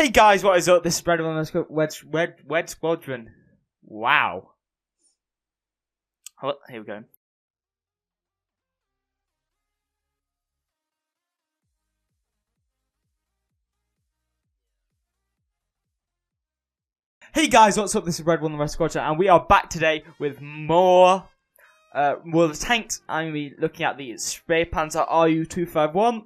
Hey guys, what is up? This is Red Squadron. Wow. Oh, here we go. Hey guys, what's up? This is Red Squadron, and we are back today with more World of Tanks. I'm going to be looking at the Spray Panzer RU-251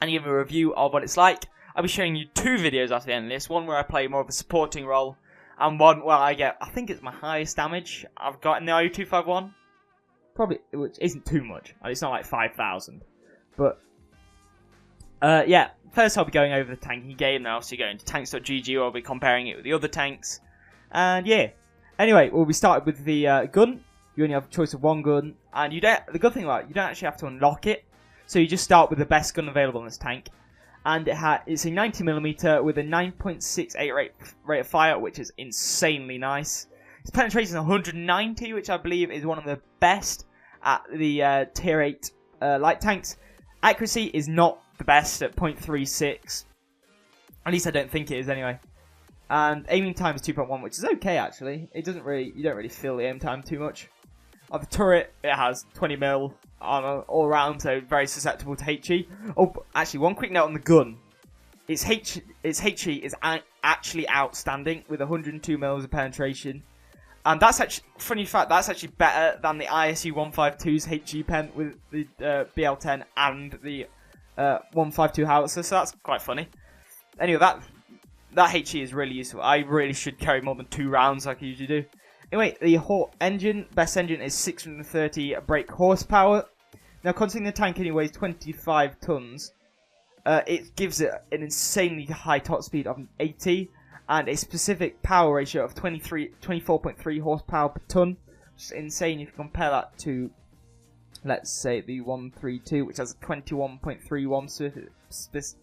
and give a review of what it's like. I'll be showing you two videos after the end of this. One where I play more of a supporting role, and one where I get, I think it's my highest damage I've got in the RU-251. Probably, which isn't too much. It's not like 5,000. But, yeah. First I'll be going over the Tankini game, then I'll also go into tanks.gg where I'll be comparing it with the other tanks. And yeah. Anyway, we'll be started with the gun. You only have a choice of one gun. And the good thing about it, you don't actually have to unlock it. So you just start with the best gun available in this tank. And it's a 90mm with a 9.68 rate of fire, which is insanely nice. Its penetration is 190, which I believe is one of the best at the tier 8 light tanks. Accuracy is not the best at 0.36. At least I don't think it is anyway. And aiming time is 2.1, which is okay actually. You don't really feel the aim time too much. On the turret, it has 20mm armor all around, so very susceptible to HE. Oh, actually, one quick note on the gun. Its HE is actually outstanding with 102mm of penetration. And that's actually, funny fact, that's actually better than the ISU 152's HE pen with the BL10 and the 152 howitzer, so that's quite funny. Anyway, that HE is really useful. I really should carry more than 2 rounds like I usually do. Anyway, the best engine is 630 brake horsepower. Now, considering the Tankini weighs 25 tons, it gives it an insanely high top speed of 80 and a specific power ratio of 24.3 horsepower per ton, which is insane if you compare that to, let's say, the 132, which has a 21.31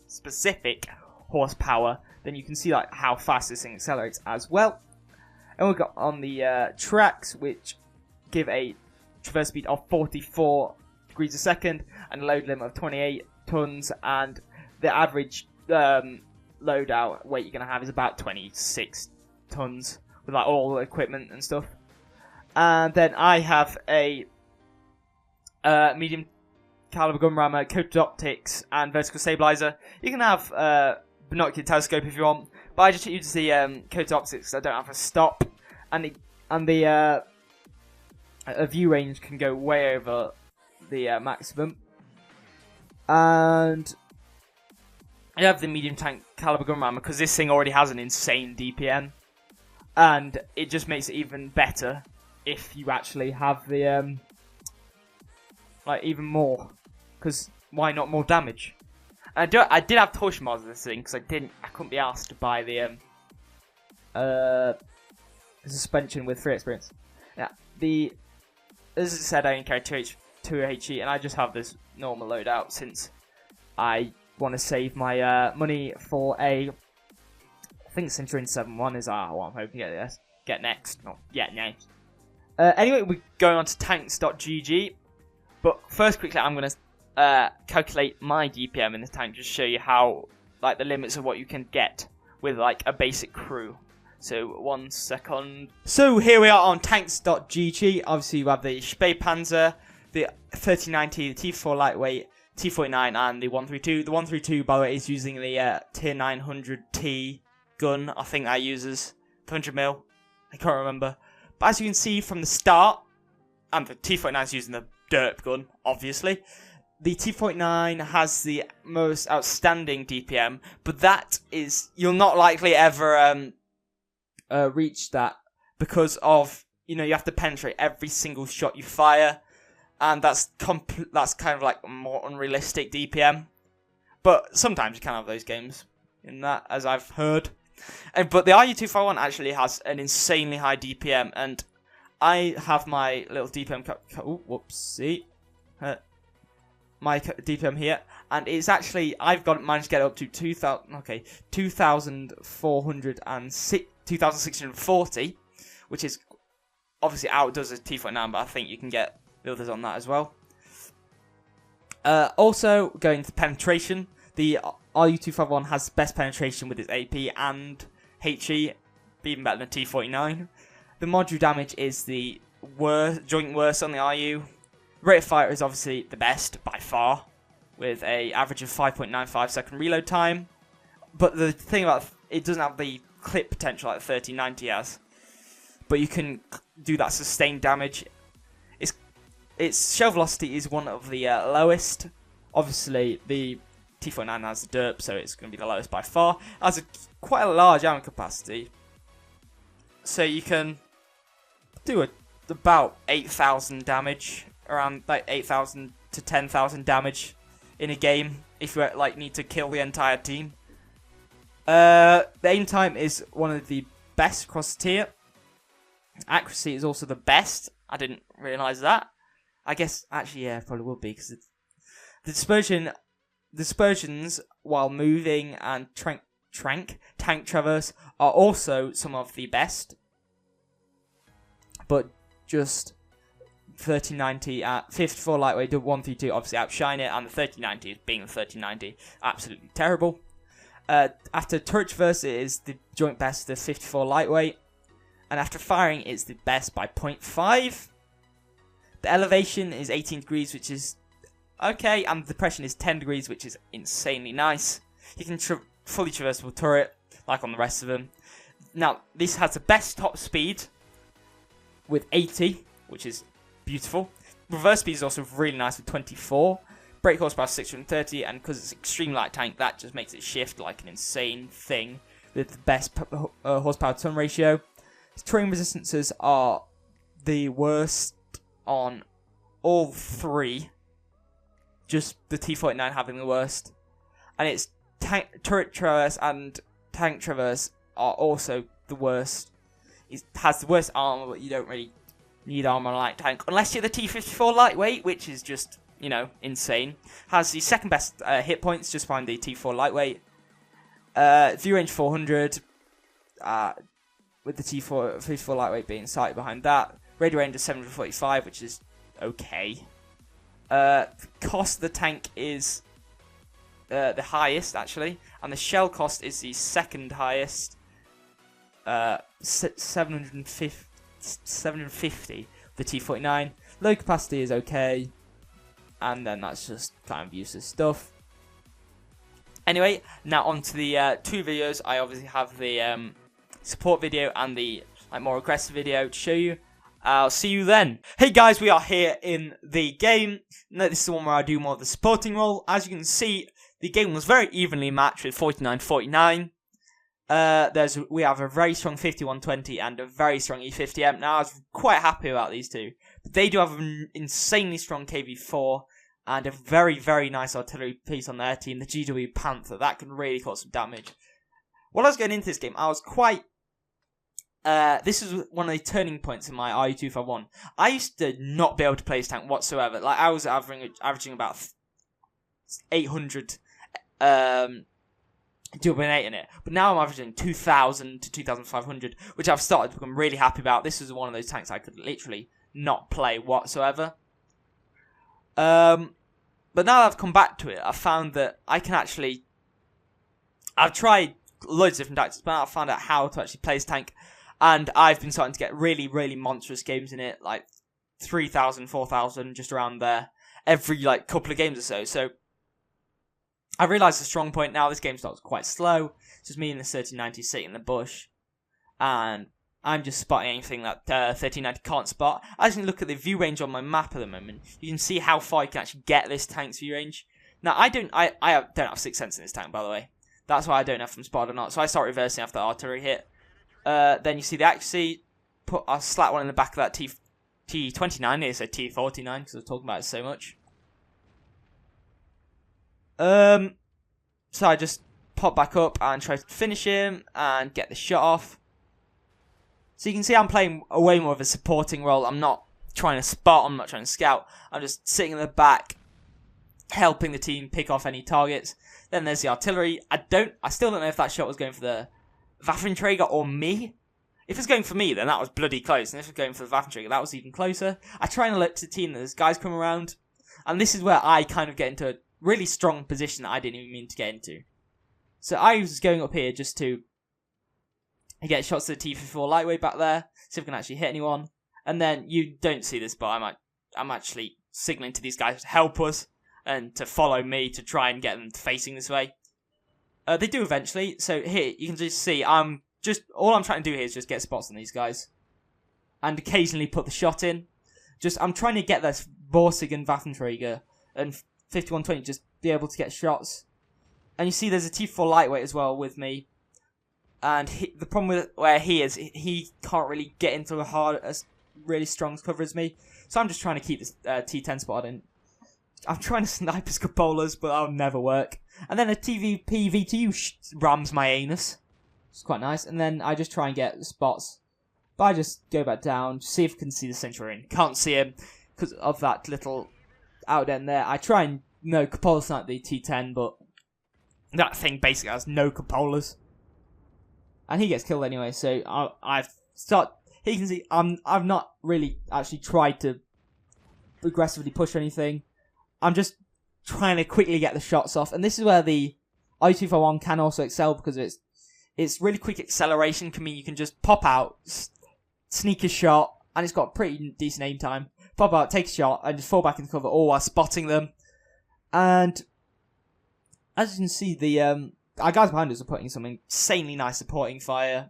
specific horsepower. Then you can see like how fast this thing accelerates as well. And we've got on the tracks, which give a traverse speed of 44 degrees a second and a load limit of 28 tons, and the average loadout weight you're going to have is about 26 tons with like all the equipment and stuff. And then I have a medium caliber gun rammer, coated optics, and vertical stabilizer. You can have binocular telescope if you want, but I just use the coated optics because I don't have a stop, and the view range can go way over the maximum. And I have the medium tank caliber gun rammer because this thing already has an insane DPM, and it just makes it even better if you actually have the like even more, because why not more damage? And I did have torsion mods of this thing because I couldn't be asked to buy the suspension with free experience. Yeah, as I said, I only carry 2 HE, and I just have this normal loadout since I want to save my money for I think Centurion 7.1 is what I'm hoping to get next. Not yet next. Anyway, we're going on to tanks.gg, but first quickly I'm going to calculate my DPM in this tank, just show you how, like, the limits of what you can get with like a basic crew. So 1 second. So here we are on tanks.gg. Obviously you have the Spray Panzer, the 3090, the T4 lightweight, T49, and the 132. The 132, by the way, is using the tier 900T gun. I think that uses 100mm. I can't remember. But as you can see from the start, and the T49 is using the derp gun, obviously. The T49 has the most outstanding DPM, but that is, you'll not likely ever reach that because of, you have to penetrate every single shot you fire, and that's kind of like more unrealistic DPM. But sometimes you can have those games in that, as I've heard. But the RU-251 actually has an insanely high DPM, and I have my little DPM whoopsie. My DPM here, and it's actually, I've managed to get up to 2,640, which is obviously outdoes a T49, but I think you can get the others on that as well. Also, going to penetration, the RU-251 has the best penetration with its AP and HE, even better than T-49. The module damage is the joint worst on the RU. Rate of fire is obviously the best by far, with a average of 5.95 second reload time. But the thing about it doesn't have the clip potential like the 1390 has. But you can do that sustained damage. Its shell velocity is one of the lowest. Obviously, the T-49 has the derp, so it's going to be the lowest by far. It has quite a large ammo capacity. So you can do about 8,000 damage, around like 8,000 to 10,000 damage in a game if you like need to kill the entire team. The aim time is one of the best across the tier. Accuracy is also the best. I didn't realise that. I guess, actually, yeah, probably would be, because the dispersions while moving and tank traverse are also some of the best. But just 1390 at 54 lightweight, 132 obviously outshine it, and the 1390 being the 1390, absolutely terrible. After turret traverse, it is the joint best, the 54 lightweight. And after firing, it's the best by 0.5. The elevation is 18 degrees, which is okay, and the depression is 10 degrees, which is insanely nice. You can fully traversable turret, like on the rest of them. Now, this has the best top speed with 80, which is beautiful. Reverse speed is also really nice with 24. Brake horsepower 630, and because it's an extreme light tank, that just makes it shift like an insane thing with the best horsepower to ton ratio. Terrain resistances are the worst on all three, just the T-49 having the worst, and its turret traverse and tank traverse are also the worst. It has the worst armor, but you don't really need armor on a light tank unless you're the T-54 lightweight, which is just, you know, insane. Has the second best hit points, just behind the T-4 lightweight. View range 400, with the T-54 lightweight being slightly behind that. Radio range is 745, which is okay. Cost of the tank is the highest, actually, and the shell cost is the second highest. 750 the T-49. Low capacity is okay, and then that's just kind of useless stuff. Anyway, now on to the two videos. I obviously have the support video and the more aggressive video to show you. I'll see you then. Hey guys, we are here in the game. Now, this is the one where I do more of the supporting role. As you can see, the game was very evenly matched with 49-49. We have a very strong 51-20 and a very strong E50M. Now, I was quite happy about these two. But they do have an insanely strong KV4 and a very, very nice artillery piece on their team, the GW Panther. That can really cause some damage. While I was getting into this game, I was quite... this is one of the turning points in my RU-251. I used to not be able to play this tank whatsoever. Like, I was averaging about 800 double 8 in it, but now I'm averaging 2,000 to 2,500, which I've started to become really happy about. This is one of those tanks I could literally not play whatsoever. But now that I've come back to it, I've found that I can actually... I've tried loads of different tactics, but I've found out how to actually play this tank, and I've been starting to get really, really monstrous games in it, like 3,000, 4,000, just around there, every like couple of games or so. So I realised the strong point now. This game starts quite slow. It's just me and the 1390 sitting in the bush, and I'm just spotting anything that 1390 can't spot. As you can look at the view range on my map at the moment, you can see how far you can actually get this tank's view range. Now I don't have sixth sense in this tank, by the way. That's why I don't know if I'm spotted or not. So I start reversing after the artillery hit. Then you see the accuracy. I'll slap one in the back of that T-29. It's a T-49 because I was talking about it so much. So I just pop back up and try to finish him and get the shot off. So you can see I'm playing way more of a supporting role. I'm not trying to spot. I'm not trying to scout. I'm just sitting in the back, helping the team pick off any targets. Then there's the artillery. I still don't know if that shot was going for the Waffenträger or me. If it's going for me, then that was bloody close. And if it's going for the Waffenträger, that was even closer. I try and alert to the team that there's guys coming around. And this is where I kind of get into a really strong position that I didn't even mean to get into. So I was going up here just to get shots to the T-54 lightweight back there, see if I can actually hit anyone. And then you don't see this, but I'm actually signaling to these guys to help us and to follow me to try and get them facing this way. They do eventually. So here you can just see all I'm trying to do here is just get spots on these guys, and occasionally put the shot in. I'm trying to get this Vorsigen Waffenträger and 5120 just be able to get shots. And you see there's a T4 lightweight as well with me. And the problem with where he is, he can't really get into a really strong cover as me. So I'm just trying to keep this T10 spot in. I'm trying to snipe his cupolas, but that'll never work. And then a TVP VTU rams my anus. It's quite nice. And then I just try and get spots. But I just go back down, see if I can see the Centurion. Can't see him because of that little out end there. I try and cupola snipe the T10, but that thing basically has no cupolas. And he gets killed anyway, so he can see I've not really actually tried to aggressively push anything. I'm just trying to quickly get the shots off, and this is where the I-241 can also excel because it's really quick acceleration. Can mean you can just pop out, sneak a shot, and it's got pretty decent aim time. Pop out, take a shot, and just fall back into cover, all while spotting them. And as you can see, our guys behind us are putting some insanely nice supporting fire.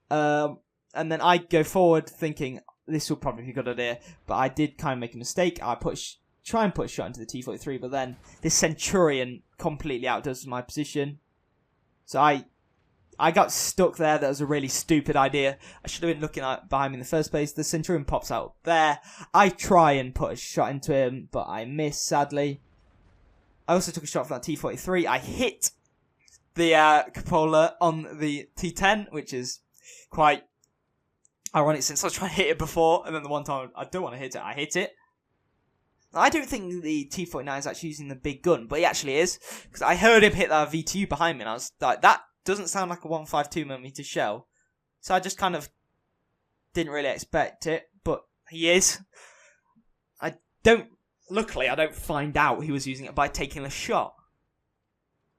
And then I go forward thinking this will probably be a good idea, but I did kind of make a mistake. I try and put a shot into the T-43, but then this Centurion completely outdoes my position. So I got stuck there. That was a really stupid idea. I should have been looking behind me in the first place. The Centurion pops out there. I try and put a shot into him, but I miss, sadly. I also took a shot from that T-43. I hit the cupola on the T-10, which is quite ironic since I was trying to hit it before, and then the one time I don't want to hit it, I hit it. I don't think the T-49 is actually using the big gun, but he actually is, because I heard him hit that VTU behind me, and I was like, that doesn't sound like a 152mm shell. So I just kind of didn't really expect it, but he is. Luckily, I don't find out he was using it by taking a shot.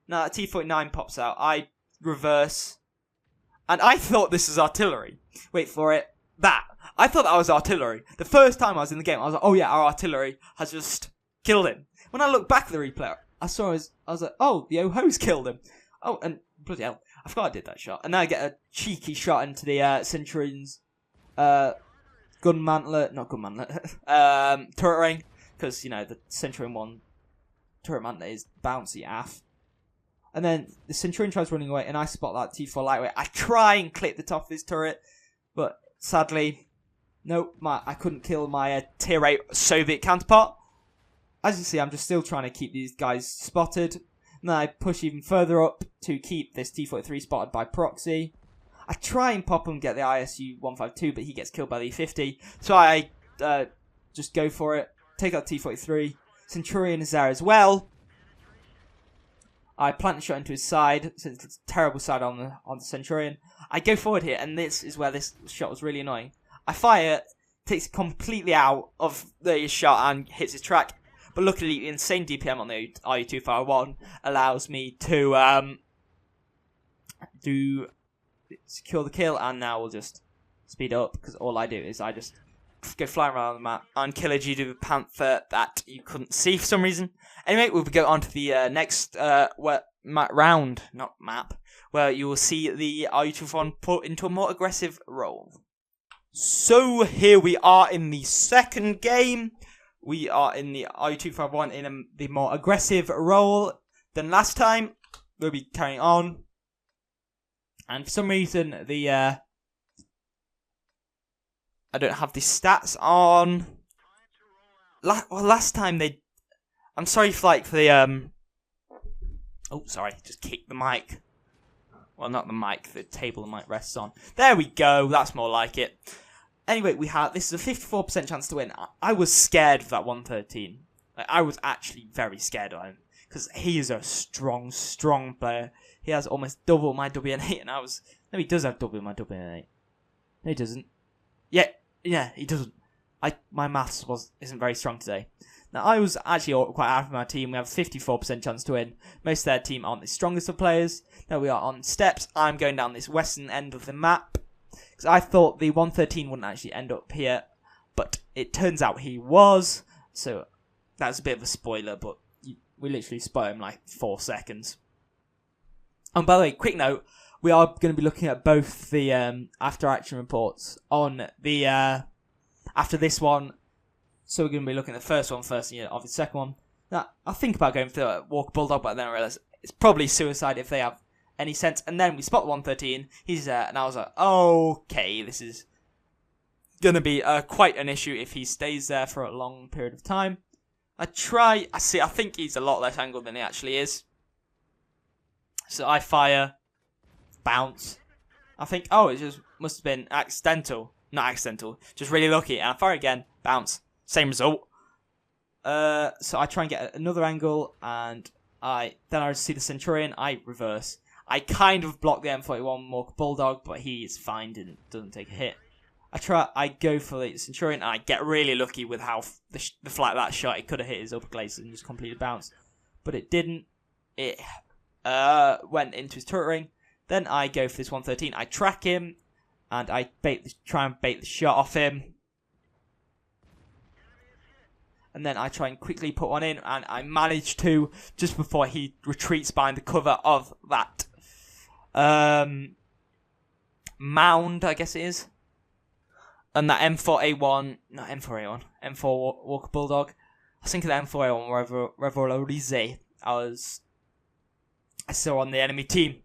Now, that T-49 pops out. I reverse. And I thought this was artillery. Wait for it. I thought that was artillery. The first time I was in the game, I was like, oh yeah, our artillery has just killed him. When I looked back at the replay, I was like, oh, the OHO's killed him. Oh, and bloody hell, I forgot I did that shot. And now I get a cheeky shot into the Centurion's turret ring. Because, the Centurion 1 turret mantlet is bouncy AF. And then the Centurion tries running away, and I spot that T4 lightweight. I try and clip the top of his turret, but sadly, nope, I couldn't kill my Tier 8 Soviet counterpart. As you see, I'm just still trying to keep these guys spotted. And then I push even further up to keep this T-43 spotted by proxy. I try and pop him and get the ISU-152, but he gets killed by the E-50. So I just go for it. Take out T-43. Centurion is there as well. I plant a shot into his side, since it's a terrible side on the Centurion. I go forward here, and this is where this shot was really annoying. I fire, takes it completely out of the shot and hits his track. But luckily, the insane DPM on the RU-251 allows me to secure the kill, and now we'll just speed up, because all I do is I just go flying around the map and kill a GW Panther that you couldn't see for some reason. Anyway, we'll go on to the next round, not map, where you will see the RU-251 put into a more aggressive role. So here we are in the second game. We are in the RU-251 in the more aggressive role than last time. We'll be carrying on. And for some reason, I don't have the stats on. Last time they... I'm sorry for the... Oh, sorry. Just kicked the mic. Well, not the mic. The table the mic rests on. There we go. That's more like it. Anyway, this is a 54% chance to win. I was scared of that 113. I was actually very scared of him. Because he is a strong, strong player. He has almost double my WN8. And No, he does have double my WN8. No, he doesn't. Yeah, he doesn't. my maths isn't very strong today. Now, I was actually quite happy with my team. We have a 54% chance to win. Most of their team aren't the strongest of players. Now, we are on steps. I'm going down this western end of the map. Because I thought the 113 wouldn't actually end up here. But it turns out he was. So, that's a bit of a spoiler. But we literally spoiled him like 4 seconds. And by the way, quick note. We are going to be looking at both the after action reports on the after this one. So we're going to be looking at the first one first and of the second one. Now, I think about going for the Walker Bulldog, but then I realised it's probably suicide if they have any sense. And then we spot the 113. He's there, and I was like, okay, this is going to be quite an issue if he stays there for a long period of time. I think he's a lot less angled than he actually is. So I fire, bounce. I think, it just must have been accidental. Not accidental, just really lucky. And I fire again, bounce. Same result. So I try and get another angle, and I see the Centurion. I reverse. I kind of block the M41 Walker Bulldog, but he is fine, doesn't take a hit. I go for the Centurion, and I get really lucky with how the flight of that shot. It could have hit his upper glacis and just completely bounced, but it didn't. It went into his turret ring. Then I go for this 113. I track him, and I try and bait the shot off him. And then I try and quickly put one in, and I manage to, just before he retreats behind the cover of that mound, I guess it is. And that M4A1, not M4A1, M4 Walker Bulldog. I was thinking of the M4A1 Revolorize I saw on the enemy team.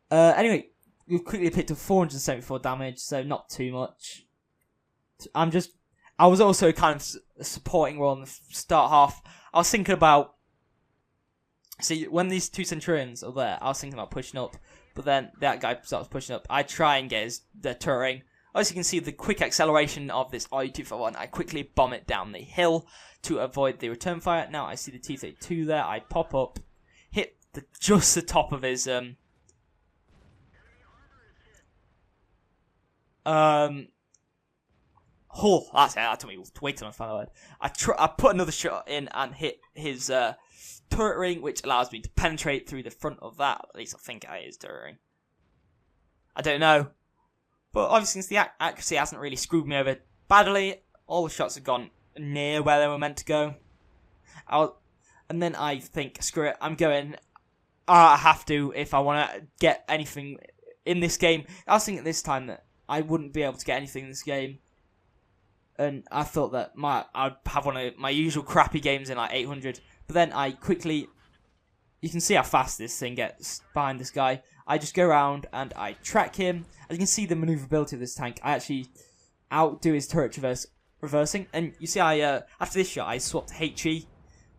Anyway, we've quickly picked up 474 damage, so not too much. I was also kind of supporting role in the start half. I was thinking about... See, when these two Centurions are there, I was thinking about pushing up. But then that guy starts pushing up. I try and get the turret ring. As you can see, the quick acceleration of this IU-241, I quickly bomb it down the hill to avoid the return fire. Now I see the T-32 there. I pop up, hit just the top of his... hull. That's it. That took me way too long to find the word. I put another shot in and hit his turret ring, which allows me to penetrate through the front of that. At least I think it is turret ring. I don't know. But obviously, since the accuracy hasn't really screwed me over badly, all the shots have gone near where they were meant to go. And then I think, screw it, I'm going. I have to if I want to get anything in this game. I was thinking this time that I wouldn't be able to get anything in this game. And I thought that I'd have one of my usual crappy games in like 800. But then I quickly... You can see how fast this thing gets behind this guy. I just go around and I track him. As you can see the maneuverability of this tank. I actually outdo his turret reversing. And you see after this shot I swapped HE.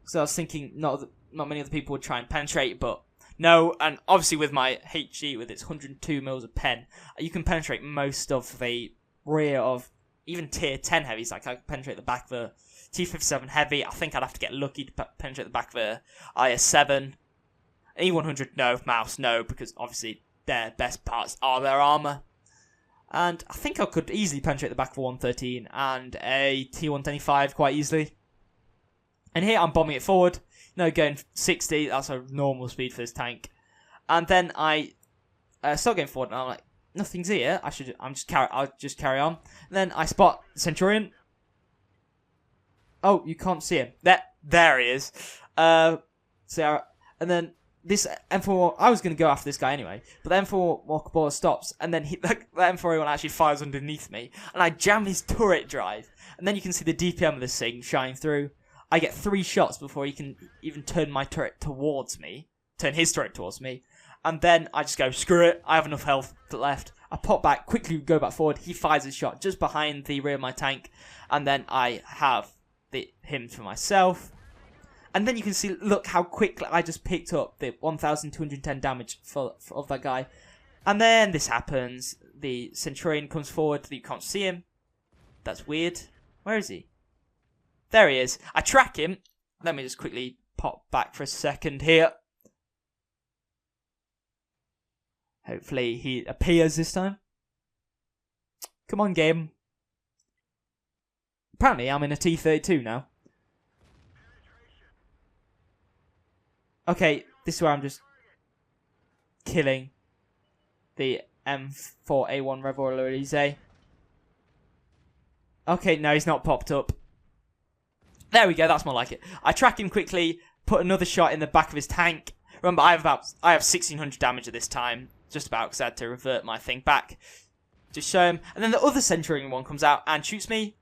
So I was thinking not many other people would try and penetrate. But no, and obviously with my HE with its 102 mils of pen, you can penetrate most of the rear of even tier 10 heavies. Like I can penetrate the back of the T57 heavy. I think I'd have to get lucky to penetrate the back of the IS7. E100, no. Mouse, no, because obviously their best parts are their armour. And I think I could easily penetrate the back of a 113 and a T125 quite easily. And here I'm bombing it forward. Going 60, that's a normal speed for this tank. And then I start going forward, and I'm like, nothing's here. I'll just carry on. And then I spot Centurion. Oh, you can't see him. There he is. And then this M4, I was going to go after this guy anyway, but the M4 Walker Bulldog stops, and then the M4A1 actually fires underneath me, and I jam his turret drive, and then you can see the DPM of this thing shining through. I get 3 shots before he can even turn his turret towards me, and then I just go, screw it, I have enough health left. I pop back, quickly go back forward, he fires his shot just behind the rear of my tank, and then I have him for myself. And then you can see, look how quickly I just picked up the 1,210 damage of that guy. And then this happens. The Centurion comes forward. You can't see him. That's weird. Where is he? There he is. I track him. Let me just quickly pop back for a second here. Hopefully he appears this time. Come on, game. Apparently, I'm in a T-32 now. Okay, this is where I'm just killing the M4A1 Revolorize. Okay, no, he's not popped up. There we go, that's more like it. I track him quickly, put another shot in the back of his tank. Remember, I have 1,600 damage at this time. Just about, because I had to revert my thing back. Just show him. And then the other Centurion one comes out and shoots me.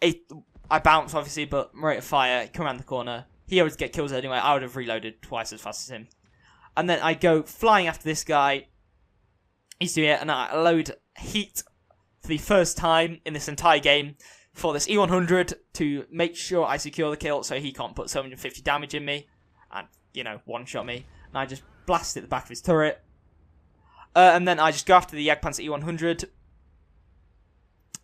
I bounce, obviously, but rate of fire, come around the corner. He always get kills anyway. I would have reloaded twice as fast as him. And then I go flying after this guy. He's doing it, and I load heat for the first time in this entire game for this E100 to make sure I secure the kill so he can't put 750 damage in me and, you know, one-shot me. And I just blast at the back of his turret. And then I just go after the Jagdpanzer E100.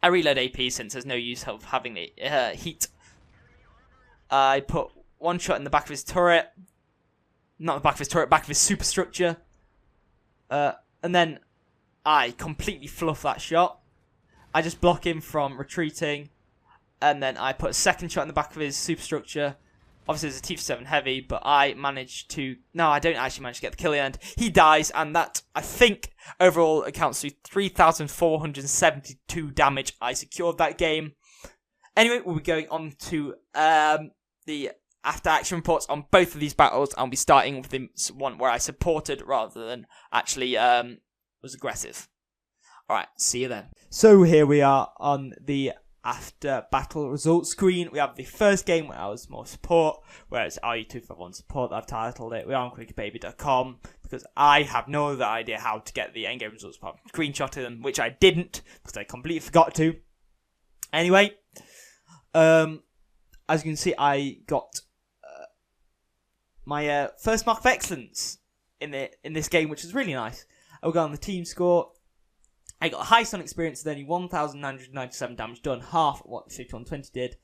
I reload AP since there's no use of having the heat. I put one shot in the back of his turret. Not the back of his turret, back of his superstructure. And then I completely fluff that shot. I just block him from retreating. And then I put a second shot in the back of his superstructure. Obviously, it's a T-7 heavy, but I managed to... No, I don't actually manage to get the kill in the end. He dies, and that, I think, overall accounts to 3,472 damage. I secured that game. Anyway, we'll be going on to the after-action reports on both of these battles. I'll be starting with the one where I supported rather than actually was aggressive. Alright, see you then. So here we are on the after battle results screen. We have the first game where I was more support, whereas RU251 support, I've titled it. We're on quickbaby.com because I have no other idea how to get the endgame results apart from screenshotting them, which I didn't because I completely forgot to. Anyway, as you can see, I got my first mark of excellence in this game, which is really nice. I will go on the team score. I got a high stun experience with only 1,997 damage done, half what the 5120 did.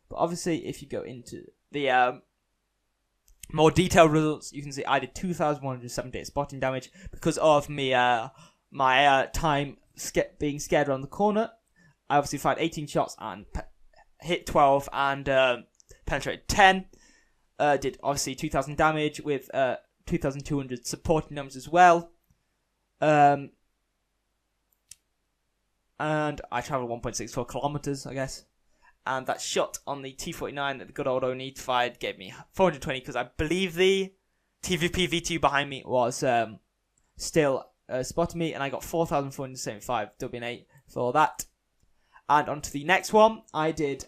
But obviously, if you go into the more detailed results, you can see I did 2,178 spotting damage because of me my time being scared around the corner. I obviously fired 18 shots and hit 12 and penetrated 10. Did obviously 2,000 damage with 2,200 supporting numbers as well. And I travelled 1.64 kilometres, I guess. And that shot on the T-49 that the good old Oni fired gave me 420 because I believe the TVP V2 behind me was still spotting me. And I got 4,475 WN8 for that. And on to the next one. I did...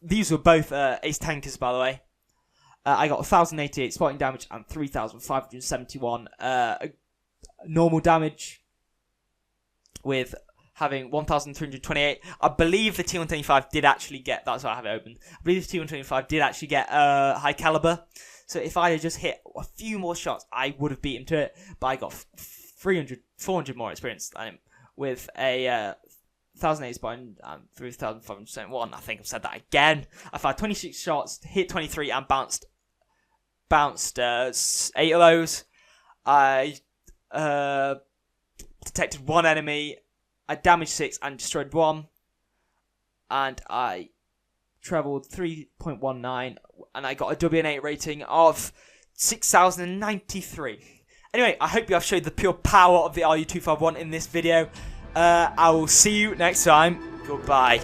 These were both ace tankers, by the way. I got 1,088 spotting damage and 3,571 normal damage with having 1,328. I believe the T-125 did actually get... That's why I have it open. I believe the T-125 did actually get high caliber. So if I had just hit a few more shots, I would have beat him to it. But I got 400 more experience than him with a 1,008 spotting and 3,571. I think I've said that again. I fired 26 shots, hit 23 and bounced 8 of those. I detected one enemy. I damaged 6 and destroyed 1. And I travelled 3.19. And I got a WN8 rating of 6,093. Anyway, I hope you have showed the pure power of the RU251 in this video. I will see you next time. Goodbye.